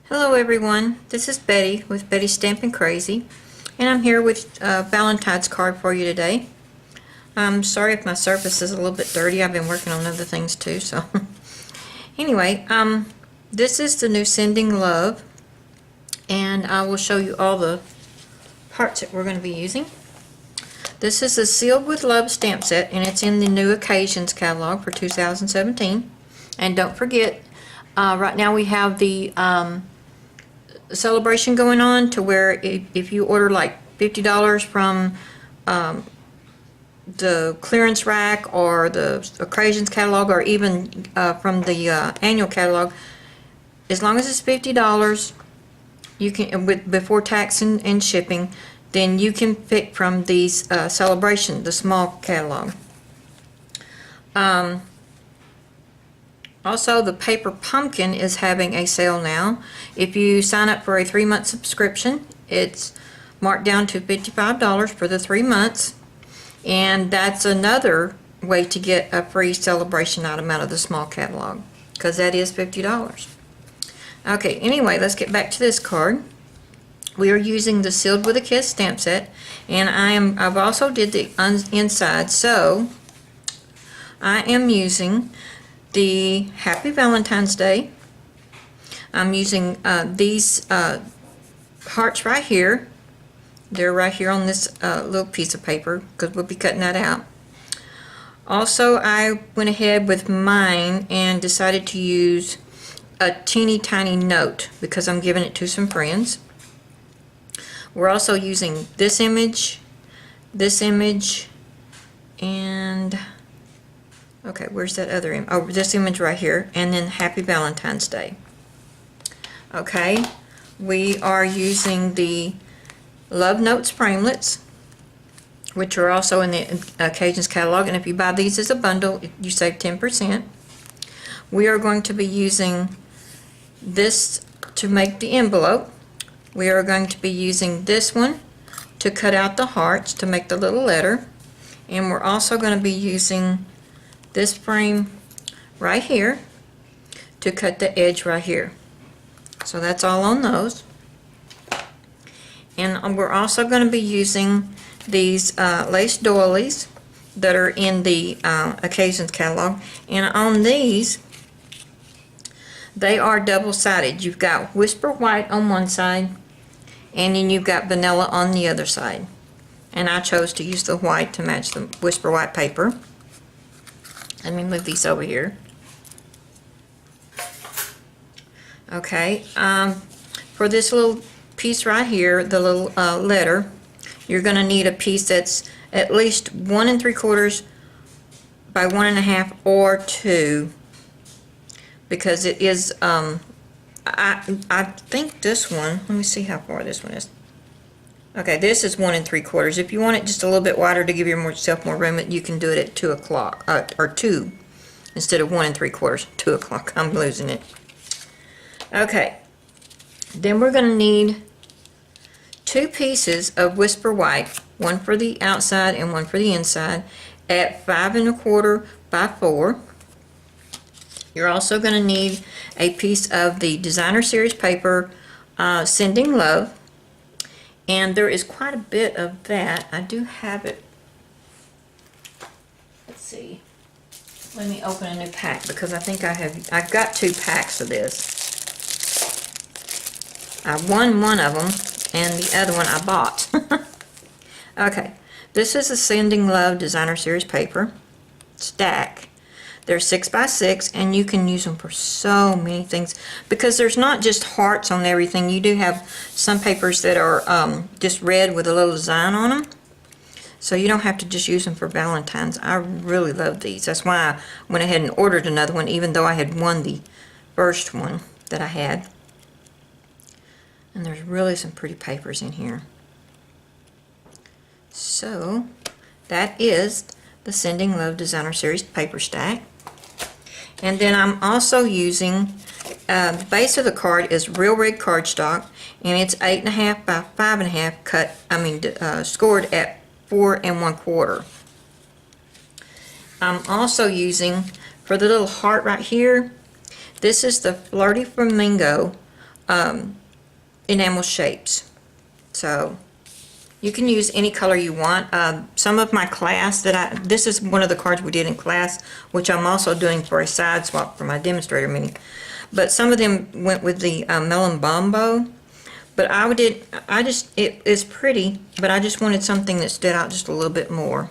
Hello everyone, this is Betty with BettysStampingCrazy, and I'm here with Valentine's card for you today. I'm sorry if my surface is a little bit dirty. I've been working on other things too, so anyway, this is the new Sending Love, and I will show you all the parts that we're going to be using. This is the Sealed with Love stamp set, and it's in the New Occasions catalog for 2017. And don't forget, right now we have the celebration going on to where if you order like $50 from the clearance rack or the Occasions catalog, or even from the annual catalog, as long as it's $50, you can, before tax and shipping, then you can pick from these celebration, the small catalog. Also, the paper pumpkin is having a sale now. If you sign up for a 3-month subscription, it's marked down to $55 for the 3 months, and that's another way to get a free celebration item out of the small catalog, because that is $50. Okay, anyway, let's get back to this card. We are using the Sealed with a Kiss stamp set, and I've also did the inside, so I am using the Happy Valentine's Day. I'm using these hearts right here. They're right here on this little piece of paper, because we'll be cutting that out. Also, I went ahead with mine and decided to use a teeny tiny note because I'm giving it to some friends. We're also using this image, and okay, where's that other image? Oh, this image right here, and then Happy Valentine's Day. Okay, we are using the Love Notes framelits, which are also in the Occasions catalog, and if you buy these as a bundle, you save 10%. We are going to be using this to make the envelope. We are going to be using this one to cut out the hearts to make the little letter, and we're also going to be using this frame right here to cut the edge right here. So that's all on those. And we're also going to be using these lace doilies that are in the Occasions catalog, and on these, they are double-sided. You've got Whisper White on one side, and then you've got vanilla on the other side. And I chose to use the white to match the Whisper White paper. Let me move these over here. Okay, for this little piece right here, the little letter, you're going to need a piece that's at least 1 3/4 by 1 1/2 or 2, because it is I think this one, let me see how far this one is. Okay, this is 1 3/4. If you want it just a little bit wider to give yourself more room, you can do it at 2 o'clock, or 2 instead of 1 3/4. 2 o'clock. I'm losing it. Okay, then we're going to need 2 pieces of Whisper White, one for the outside and one for the inside, at 5 1/4 by 4. You're also going to need a piece of the Designer Series paper, Sending Love. And there is quite a bit of that. I do have it. Let's see. Let me open a new pack, because I think I've got 2 packs of this. I won one of them, and the other one I bought. Okay, this is a Sending Love Designer Series paper stack. They're 6 by 6, and you can use them for so many things, because there's not just hearts on everything. You do have some papers that are just red with a little design on them, so you don't have to just use them for Valentine's. I really love these. That's why I went ahead and ordered another one, even though I had won the first one that I had. And there's really some pretty papers in here. So that is the Sending Love Designer Series paper stack. And then I'm also using, the base of the card is Real Red cardstock, and it's 8 1/2 by 5 1/2 scored at 4 1/4. I'm also using, for the little heart right here, this is the Flirty Flamingo enamel shapes. So you can use any color you want. Some of my class this is one of the cards we did in class, which I'm also doing for a side swap for my demonstrator mini. But some of them went with the melon bombo. But it is pretty, but I just wanted something that stood out just a little bit more.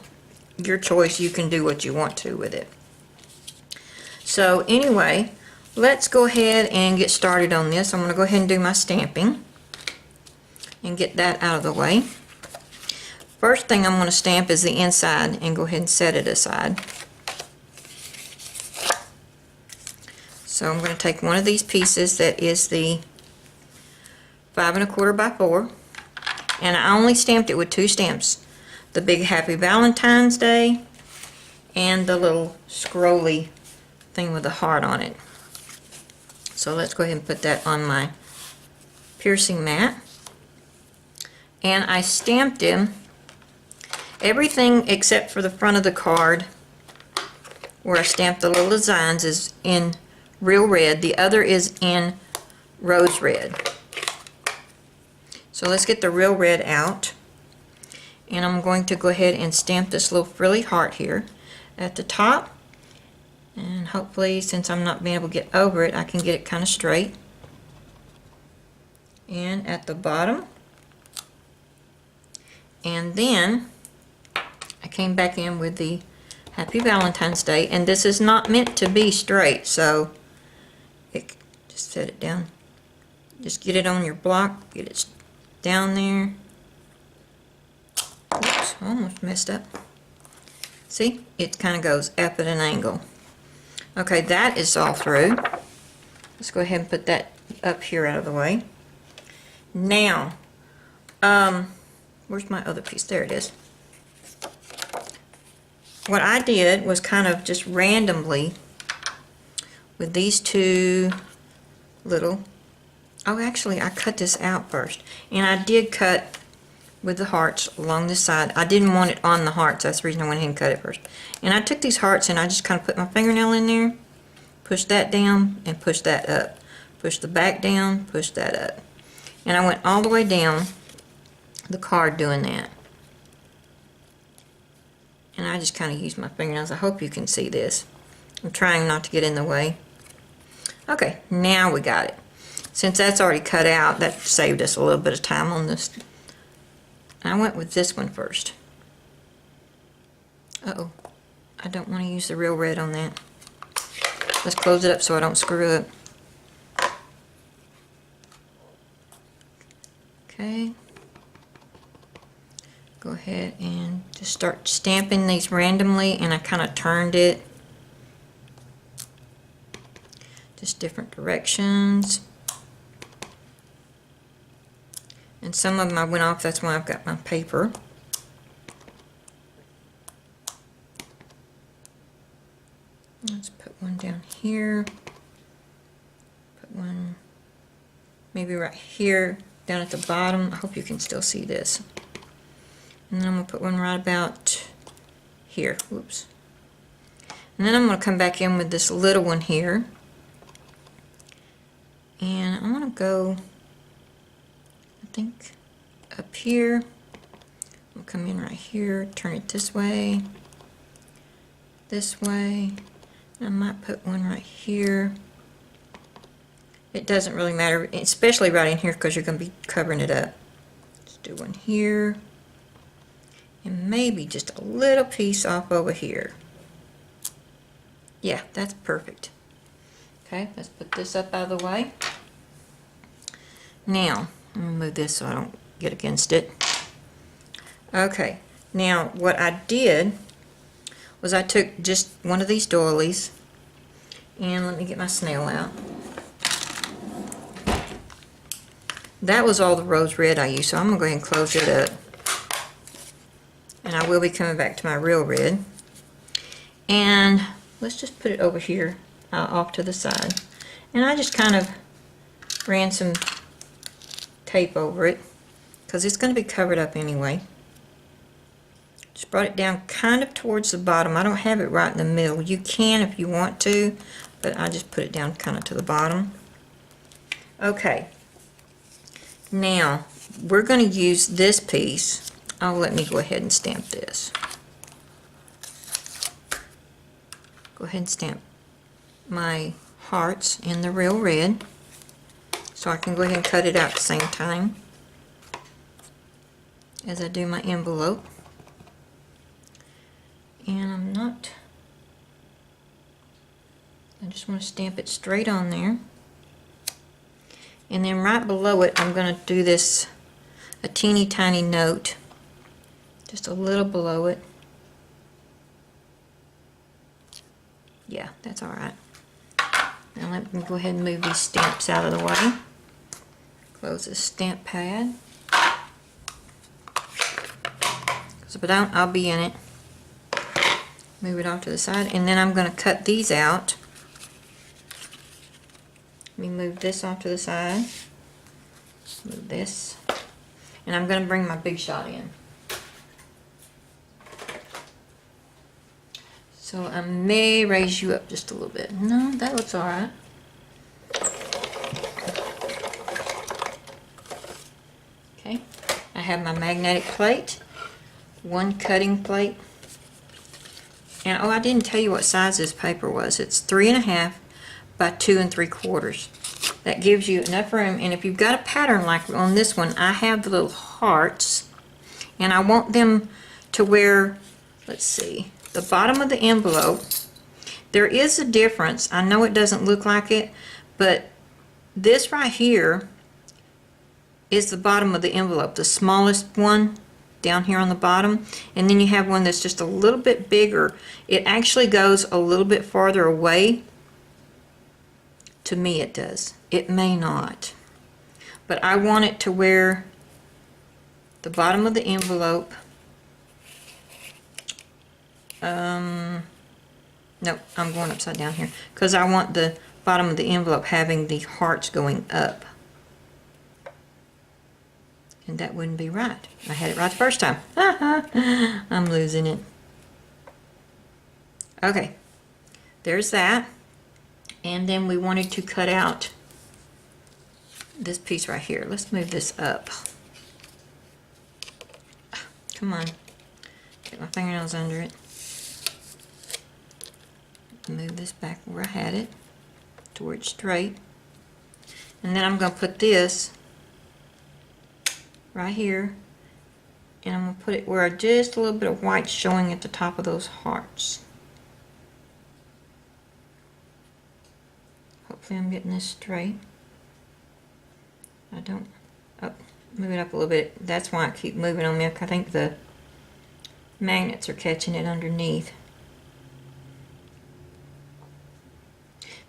Your choice, you can do what you want to with it. So anyway, let's go ahead and get started on this. I'm going to go ahead and do my stamping and get that out of the way. First thing I'm going to stamp is the inside and go ahead and set it aside. So I'm going to take one of these pieces that is the 5 1/4 by 4, and I only stamped it with 2 stamps, the big Happy Valentine's Day and the little scrolly thing with a heart on it. So let's go ahead and put that on my piercing mat, and I stamped them, everything except for the front of the card where I stamped the little designs is in real red, the other is in rose red. So let's get the real red out, and I'm going to go ahead and stamp this little frilly heart here at the top, and hopefully, since I'm not being able to get over it, I can get it kind of straight. And at the bottom, and then I came back in with the Happy Valentine's Day, and this is not meant to be straight, so just set it down, just get it on your block, get it down there. Oops, almost messed up. See, it kind of goes up at an angle. Okay, that is all through. Let's go ahead and put that up here out of the way. Now, where's my other piece? There it is. What I did was kind of just randomly with these 2 little, oh, actually I cut this out first, and I did cut with the hearts along this side. I didn't want it on the hearts, that's the reason I went ahead and cut it first. And I took these hearts and I just kind of put my fingernail in there, push that down and push that up, push the back down, push that up, and I went all the way down the card doing that. And I just kind of used my fingernails. I hope you can see this. I'm trying not to get in the way. Okay, now we got it. Since that's already cut out, that saved us a little bit of time on this. I went with this one first. Uh-oh, I don't want to use the real red on that. Let's close it up so I don't screw up. Okay. Go ahead and just start stamping these randomly, and I kind of turned it just different directions, and some of them I went off, that's why I've got my paper. Let's put one down here, put one maybe right here down at the bottom. I hope you can still see this. And then I'm going to put one right about here. Whoops. And then I'm going to come back in with this little one here. And I'm going to go, I think, up here. I'll come in right here, turn it this way. I might put one right here. It doesn't really matter, especially right in here because you're going to be covering it up. Let's do one here. And maybe just a little piece off over here. Yeah, that's perfect. Okay, let's put this up out of the way. Now, I'm going to move this so I don't get against it. Okay, now what I did was I took just one of these doilies, and let me get my snail out. That was all the rose red I used, so I'm going to go ahead and close it up. And I will be coming back to my real red. And let's just put it over here, off to the side. And I just kind of ran some tape over it, because it's going to be covered up anyway. Just brought it down kind of towards the bottom. I don't have it right in the middle. You can if you want to, but I just put it down kind of to the bottom. Okay, Now, we're going to use this piece. Oh, let me go ahead and stamp this. Go ahead and stamp my hearts in the real red, so I can go ahead and cut it out at the same time as I do my envelope. And I just want to stamp it straight on there. And then right below it, I'm going to do this, a teeny tiny note, just a little below it. Yeah, that's alright. Now let me go ahead and move these stamps out of the way. Close this stamp pad. Because if I don't, I'll be in it. Move it off to the side, and then I'm going to cut these out. Let me move this off to the side. Move this. And I'm going to bring my big shot in. So I may raise you up just a little bit. No, that looks alright. Okay. I have my magnetic plate. One cutting plate. And oh, I didn't tell you what size this paper was. It's 3.5 by 2 3/4. That gives you enough room. And if you've got a pattern like on this one, I have the little hearts, and I want them to where, let's see, the bottom of the envelope. There is a difference. I know it doesn't look like it, but this right here is the bottom of the envelope, the smallest one down here on the bottom, and then you have one that's just a little bit bigger. It actually goes a little bit farther away. To me it does. It may not, but I want it to where the bottom of the envelope, no, I'm going upside down here because I want the bottom of the envelope having the hearts going up. And that wouldn't be right. I had it right the first time. I'm losing it. Okay, there's that. And then we wanted to cut out this piece right here. Let's move this up. Come on. Get my fingernails under it. Move this back where I had it, to where it's straight. And then I'm going to put this right here, and I'm going to put it where just a little bit of white showing at the top of those hearts. Hopefully I'm getting this straight. I don't, oh, move it up a little bit. That's why I keep moving on me. I think the magnets are catching it underneath.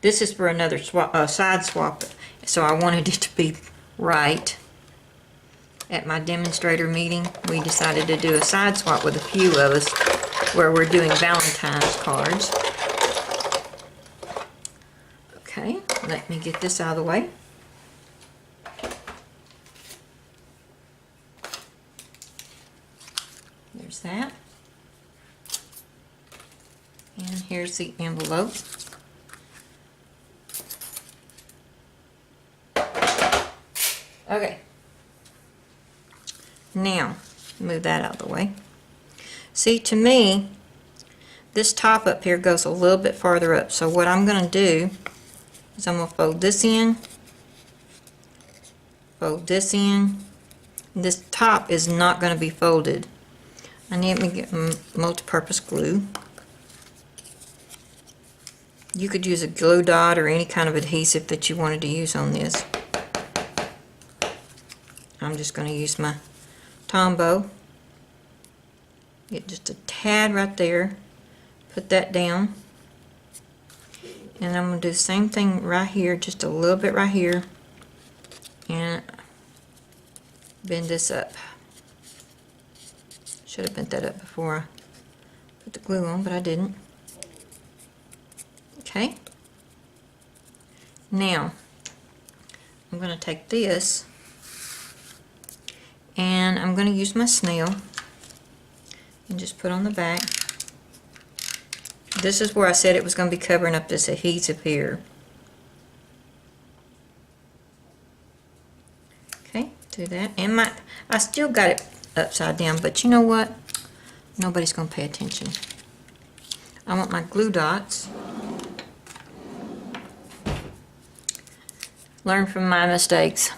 This is for another side swap, so I wanted it to be right. At my demonstrator meeting, we decided to do a side swap with a few of us where we're doing Valentine's cards. Okay, let me get this out of the way. There's that. And here's the envelope. Okay. Now, move that out of the way. See, to me, this top up here goes a little bit farther up. So what I'm going to do is I'm going to fold this in, fold this in. This top is not going to be folded. I need to get multi-purpose glue. You could use a glue dot or any kind of adhesive that you wanted to use on this. I'm just going to use my Tombow. Get just a tad right there. Put that down. And I'm going to do the same thing right here, just a little bit right here. And bend this up. Should have bent that up before I put the glue on, but I didn't. Okay. Now, I'm going to take this and I'm going to use my snail and just put on the back. This is where I said it was going to be covering up this adhesive here. Okay, do that. And I still got it upside down, but you know what? Nobody's gonna pay attention. I want my glue dots. Learn from my mistakes.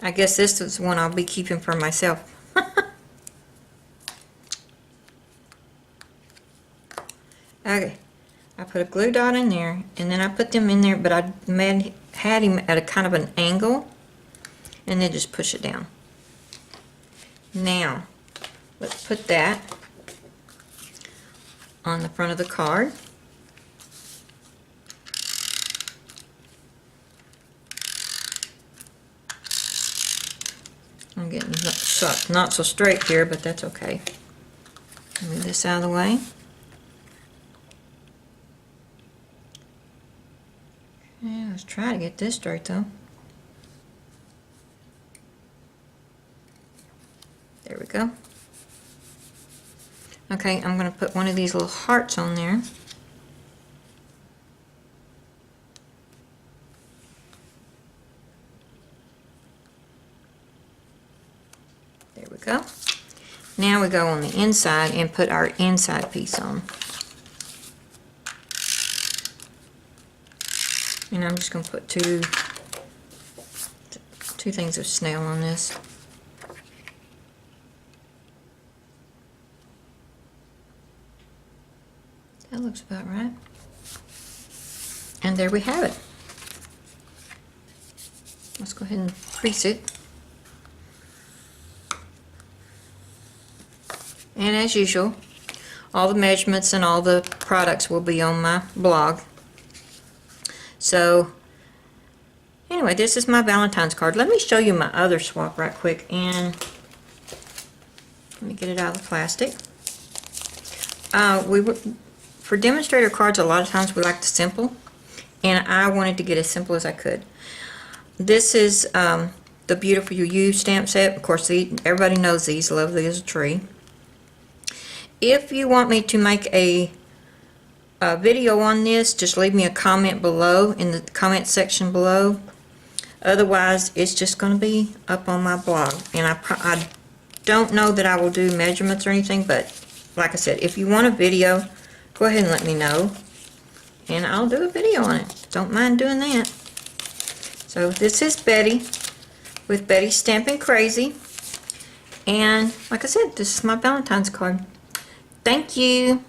I guess this is one I'll be keeping for myself. Okay, I put a glue dot in there, and then I put them in there, but I had him at a kind of an angle, and then just push it down. Now, let's put that on the front of the card. I'm getting not so straight here, but that's okay. Move this out of the way. Yeah, let's try to get this straight though. There we go. Okay, I'm going to put one of these little hearts on there. There we go. Now we go on the inside and put our inside piece on. And I'm just going to put two things of snail on this. That looks about right. And there we have it. Let's go ahead and crease it. And as usual, all the measurements and all the products will be on my blog. So anyway, this is my Valentine's card. Let me show you my other swap right quick, and let me get it out of the plastic. For demonstrator cards, a lot of times we like the simple, and I wanted to get as simple as I could. This is the Beautiful You stamp set. Of course, everybody knows these. Lovely as a tree. If you want me to make a video on this, just leave me a comment below in the comment section below. Otherwise, it's just going to be up on my blog. And I don't know that I will do measurements or anything, but like I said, if you want a video, go ahead and let me know, and I'll do a video on it. Don't mind doing that. So this is Betty with Betty's Stamping Crazy, and like I said, this is my Valentine's card. Thank you.